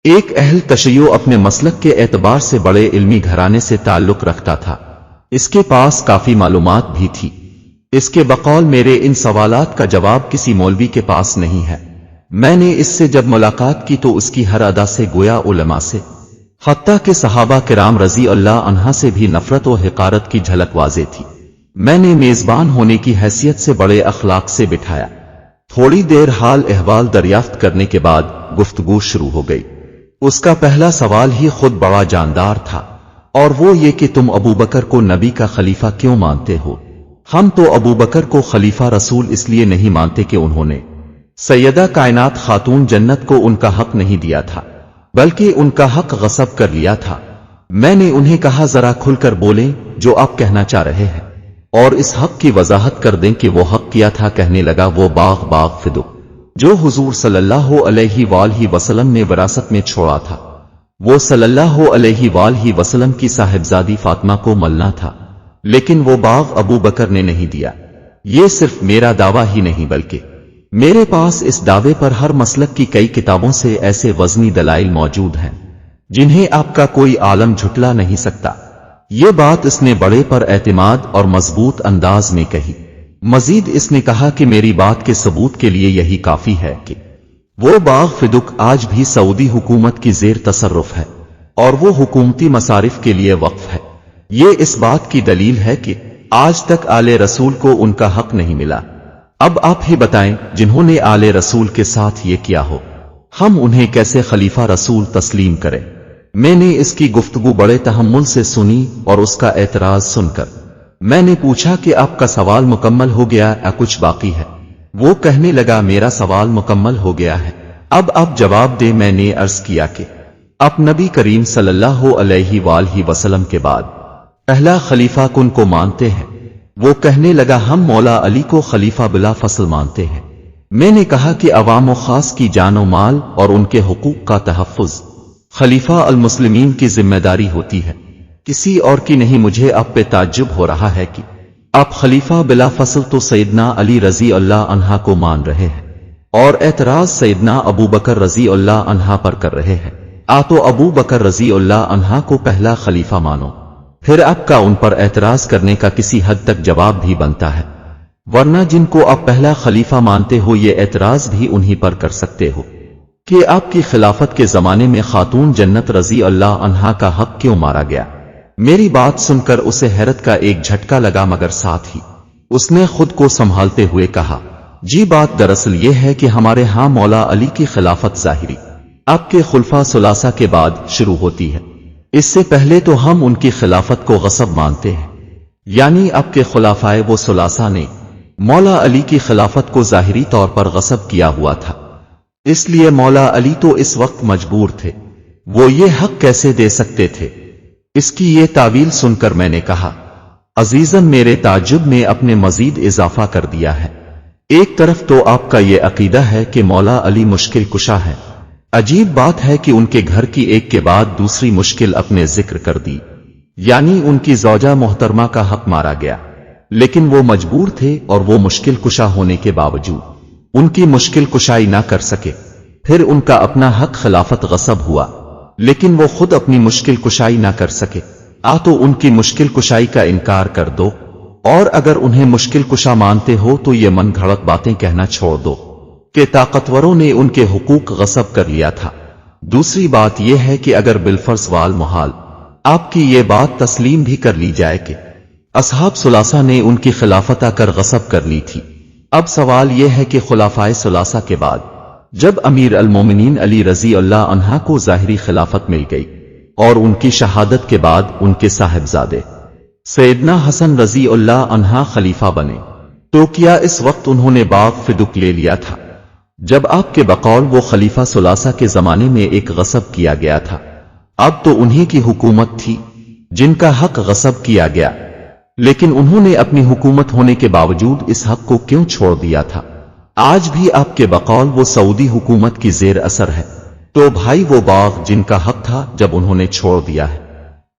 ایک اہل تشیع اپنے مسلک کے اعتبار سے بڑے علمی گھرانے سے تعلق رکھتا تھا، اس کے پاس کافی معلومات بھی تھی۔ اس کے بقول میرے ان سوالات کا جواب کسی مولوی کے پاس نہیں ہے۔ میں نے اس سے جب ملاقات کی تو اس کی ہر ادا سے گویا علماء سے، حتیٰ کہ صحابہ کرام رضی اللہ عنہ سے بھی نفرت و حقارت کی جھلک واضح تھی۔ میں نے میزبان ہونے کی حیثیت سے بڑے اخلاق سے بٹھایا۔ تھوڑی دیر حال احوال دریافت کرنے کے بعد گفتگو شروع ہو گئی۔ اس کا پہلا سوال ہی خود بڑا جاندار تھا، اور وہ یہ کہ تم ابو بکر کو نبی کا خلیفہ کیوں مانتے ہو؟ ہم تو ابو بکر کو خلیفہ رسول اس لیے نہیں مانتے کہ انہوں نے سیدہ کائنات خاتون جنت کو ان کا حق نہیں دیا تھا، بلکہ ان کا حق غصب کر لیا تھا۔ میں نے انہیں کہا ذرا کھل کر بولیں جو آپ کہنا چاہ رہے ہیں، اور اس حق کی وضاحت کر دیں کہ وہ حق کیا تھا۔ کہنے لگا وہ باغ فدق جو حضور صلی اللہ علیہ وآلہ وسلم نے وراثت میں چھوڑا تھا، وہ صلی اللہ علیہ وآلہ وسلم کی صاحبزادی فاطمہ کو ملنا تھا، لیکن وہ باغ ابو بکر نے نہیں دیا۔ یہ صرف میرا دعویٰ ہی نہیں بلکہ میرے پاس اس دعوے پر ہر مسلک کی کئی کتابوں سے ایسے وزنی دلائل موجود ہیں جنہیں آپ کا کوئی عالم جھٹلا نہیں سکتا۔ یہ بات اس نے بڑے پر اعتماد اور مضبوط انداز میں کہی۔ مزید اس نے کہا کہ میری بات کے ثبوت کے لیے یہی کافی ہے کہ وہ باغ فدق آج بھی سعودی حکومت کی زیر تصرف ہے، اور وہ حکومتی مصارف کے لیے وقف ہے۔ یہ اس بات کی دلیل ہے کہ آج تک آل رسول کو ان کا حق نہیں ملا۔ اب آپ ہی بتائیں، جنہوں نے آل رسول کے ساتھ یہ کیا ہو، ہم انہیں کیسے خلیفہ رسول تسلیم کریں؟ میں نے اس کی گفتگو بڑے تحمل سے سنی، اور اس کا اعتراض سن کر میں نے پوچھا کہ آپ کا سوال مکمل ہو گیا یا کچھ باقی ہے؟ وہ کہنے لگا میرا سوال مکمل ہو گیا ہے، اب آپ جواب دیں۔ میں نے عرض کیا کہ آپ نبی کریم صلی اللہ علیہ وآلہ وسلم کے بعد پہلا خلیفہ کن کو مانتے ہیں؟ وہ کہنے لگا ہم مولا علی کو خلیفہ بلا فصل مانتے ہیں۔ میں نے کہا کہ عوام و خاص کی جان و مال اور ان کے حقوق کا تحفظ خلیفہ المسلمین کی ذمہ داری ہوتی ہے، کسی اور کی نہیں۔ مجھے آپ پہ تعجب ہو رہا ہے کہ آپ خلیفہ بلا فصل تو سیدنا علی رضی اللہ عنہ کو مان رہے ہیں، اور اعتراض سیدنا ابو بکر رضی اللہ عنہ پر کر رہے ہیں۔ تو ابو بکر رضی اللہ عنہ کو پہلا خلیفہ مانو، پھر آپ کا ان پر اعتراض کرنے کا کسی حد تک جواب بھی بنتا ہے، ورنہ جن کو آپ پہلا خلیفہ مانتے ہو یہ اعتراض بھی انہی پر کر سکتے ہو کہ آپ کی خلافت کے زمانے میں خاتون جنت رضی اللہ عنہا کا حق کیوں مارا گیا۔ میری بات سن کر اسے حیرت کا ایک جھٹکا لگا، مگر ساتھ ہی اس نے خود کو سنبھالتے ہوئے کہا جی بات دراصل یہ ہے کہ ہمارے ہاں مولا علی کی خلافت ظاہری آپ کے خلفاء ثلاثہ کے بعد شروع ہوتی ہے، اس سے پہلے تو ہم ان کی خلافت کو غصب مانتے ہیں، یعنی آپ کے خلفائے وہ ثلاثہ نے مولا علی کی خلافت کو ظاہری طور پر غصب کیا ہوا تھا، اس لیے مولا علی تو اس وقت مجبور تھے، وہ یہ حق کیسے دے سکتے تھے؟ اس کی یہ تعویل سن کر میں نے کہا عزیزاً میرے تعجب میں اپنے مزید اضافہ کر دیا ہے۔ ایک طرف تو آپ کا یہ عقیدہ ہے کہ مولا علی مشکل کشا ہے، عجیب بات ہے کہ ان کے گھر کی ایک کے بعد دوسری مشکل اپنے ذکر کر دی، یعنی ان کی زوجہ محترمہ کا حق مارا گیا، لیکن وہ مجبور تھے اور وہ مشکل کشا ہونے کے باوجود ان کی مشکل کشائی نہ کر سکے، پھر ان کا اپنا حق خلافت غصب ہوا، لیکن وہ خود اپنی مشکل کشائی نہ کر سکے۔ تو ان کی مشکل کشائی کا انکار کر دو، اور اگر انہیں مشکل کشا مانتے ہو تو یہ من گھڑت باتیں کہنا چھوڑ دو کہ طاقتوروں نے ان کے حقوق غصب کر لیا تھا۔ دوسری بات یہ ہے کہ اگر بالفرض وال محال آپ کی یہ بات تسلیم بھی کر لی جائے کہ اصحاب ثلاثہ نے ان کی خلافت آ کر غصب کر لی تھی، اب سوال یہ ہے کہ خلفائے ثلاثہ کے بعد جب امیر المومنین علی رضی اللہ عنہ کو ظاہری خلافت مل گئی اور ان کی شہادت کے بعد ان کے صاحبزادے سیدنا حسن رضی اللہ عنہ خلیفہ بنے، تو کیا اس وقت انہوں نے باغ فدق لے لیا تھا؟ جب آپ کے بقول وہ خلیفہ ثلاثہ کے زمانے میں ایک غصب کیا گیا تھا، اب تو انہی کی حکومت تھی جن کا حق غصب کیا گیا، لیکن انہوں نے اپنی حکومت ہونے کے باوجود اس حق کو کیوں چھوڑ دیا تھا؟ آج بھی آپ کے بقول وہ سعودی حکومت کی زیر اثر ہے، تو بھائی وہ باغ جن کا حق تھا جب انہوں نے چھوڑ دیا ہے،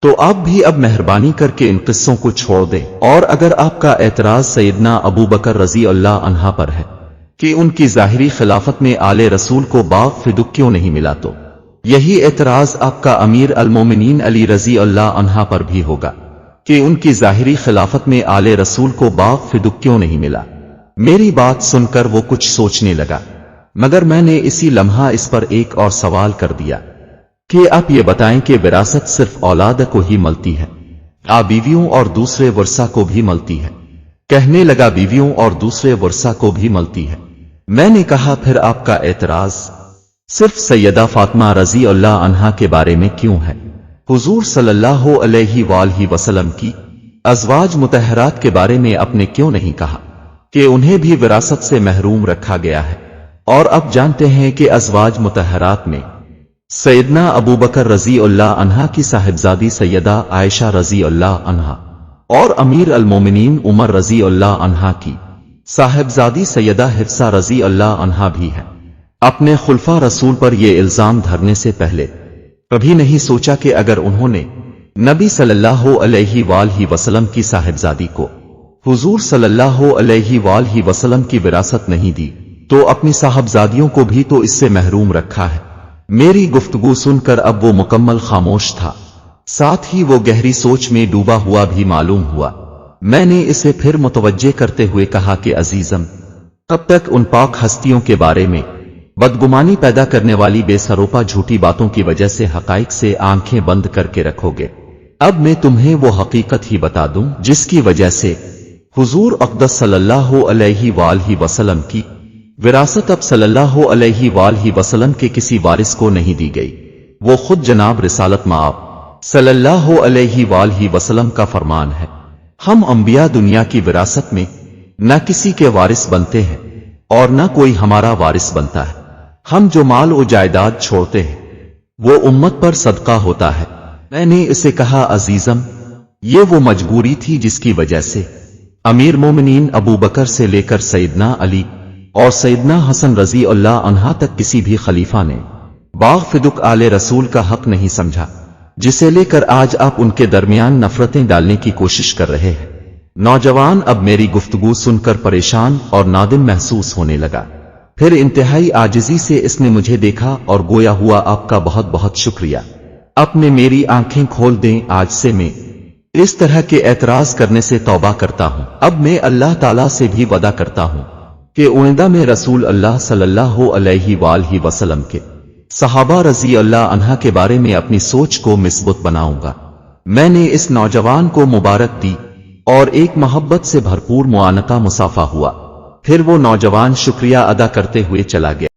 تو آپ بھی اب مہربانی کر کے ان قصوں کو چھوڑ دیں۔ اور اگر آپ کا اعتراض سیدنا ابو بکر رضی اللہ عنہ پر ہے کہ ان کی ظاہری خلافت میں آل رسول کو باغ فدق کیوں نہیں ملا، تو یہی اعتراض آپ کا امیر المومنین علی رضی اللہ عنہ پر بھی ہوگا کہ ان کی ظاہری خلافت میں آل رسول کو باغ فدق کیوں نہیں ملا۔ میری بات سن کر وہ کچھ سوچنے لگا، مگر میں نے اسی لمحہ اس پر ایک اور سوال کر دیا کہ آپ یہ بتائیں کہ وراثت صرف اولاد کو ہی ملتی ہے یا بیویوں اور دوسرے ورثہ کو بھی ملتی ہے؟ کہنے لگا بیویوں اور دوسرے ورثہ کو بھی ملتی ہے۔ میں نے کہا پھر آپ کا اعتراض صرف سیدہ فاطمہ رضی اللہ عنہا کے بارے میں کیوں ہے؟ حضور صلی اللہ علیہ وآلہ وسلم کی ازواج مطہرات کے بارے میں آپ نے کیوں نہیں کہا کہ انہیں بھی وراثت سے محروم رکھا گیا ہے؟ اور اب جانتے ہیں کہ ازواج مطہرات میں سیدنا ابو بکر رضی اللہ عنہا کی صاحبزادی سیدہ عائشہ رضی اللہ عنہا اور امیر المومنین عمر رضی اللہ عنہا کی صاحبزادی سیدہ حفصہ رضی اللہ عنہا بھی ہے۔ اپنے خلفاء رسول پر یہ الزام دھرنے سے پہلے کبھی نہیں سوچا کہ اگر انہوں نے نبی صلی اللہ علیہ وآلہ وسلم کی صاحبزادی کو حضور صلی اللہ علیہ وآلہ وسلم کی وراثت نہیں دی تو اپنی صاحبزادیوں کو بھی تو اس سے محروم رکھا ہے۔ میری گفتگو سن کر اب وہ مکمل خاموش تھا، ساتھ ہی وہ گہری سوچ میں ڈوبا ہوا بھی معلوم ہوا۔ میں نے اسے پھر متوجہ کرتے ہوئے کہا کہ عزیزم، کب تک ان پاک ہستیوں کے بارے میں بدگمانی پیدا کرنے والی بے سروپا جھوٹی باتوں کی وجہ سے حقائق سے آنکھیں بند کر کے رکھو گے؟ اب میں تمہیں وہ حقیقت ہی بتا دوں جس کی وجہ سے حضور اقدس صلی اللہ علیہ وآلہ وسلم کی وراثت اب صلی اللہ علیہ وآلہ وسلم کے کسی وارث کو نہیں دی گئی۔ وہ خود جناب رسالت مآب صلی اللہ علیہ وآلہ وسلم کا فرمان ہے، ہم انبیاء دنیا کی وراثت میں نہ کسی کے وارث بنتے ہیں اور نہ کوئی ہمارا وارث بنتا ہے۔ ہم جو مال و جائیداد چھوڑتے ہیں وہ امت پر صدقہ ہوتا ہے۔ میں نے اسے کہا عزیزم، یہ وہ مجبوری تھی جس کی وجہ سے امیر مومنین ابو بکر سے لے کر سیدنا علی اور سیدنا حسن رضی اللہ عنہ تک کسی بھی خلیفہ نے باغ فدق آل رسول کا حق نہیں سمجھا، جسے لے کر آج آپ ان کے درمیان نفرتیں ڈالنے کی کوشش کر رہے ہیں۔ نوجوان اب میری گفتگو سن کر پریشان اور نادم محسوس ہونے لگا۔ پھر انتہائی عاجزی سے اس نے مجھے دیکھا اور گویا ہوا آپ کا بہت بہت شکریہ، آپ نے میری آنکھیں کھول دیں۔ آج سے میں اس طرح کے اعتراض کرنے سے توبہ کرتا ہوں۔ اب میں اللہ تعالیٰ سے بھی وعدہ کرتا ہوں کہ آئندہ میں رسول اللہ صلی اللہ علیہ وآلہ وسلم کے صحابہ رضی اللہ عنہ کے بارے میں اپنی سوچ کو مثبت بناؤں گا۔ میں نے اس نوجوان کو مبارک دی اور ایک محبت سے بھرپور معانقہ مصافحہ ہوا۔ پھر وہ نوجوان شکریہ ادا کرتے ہوئے چلا گیا۔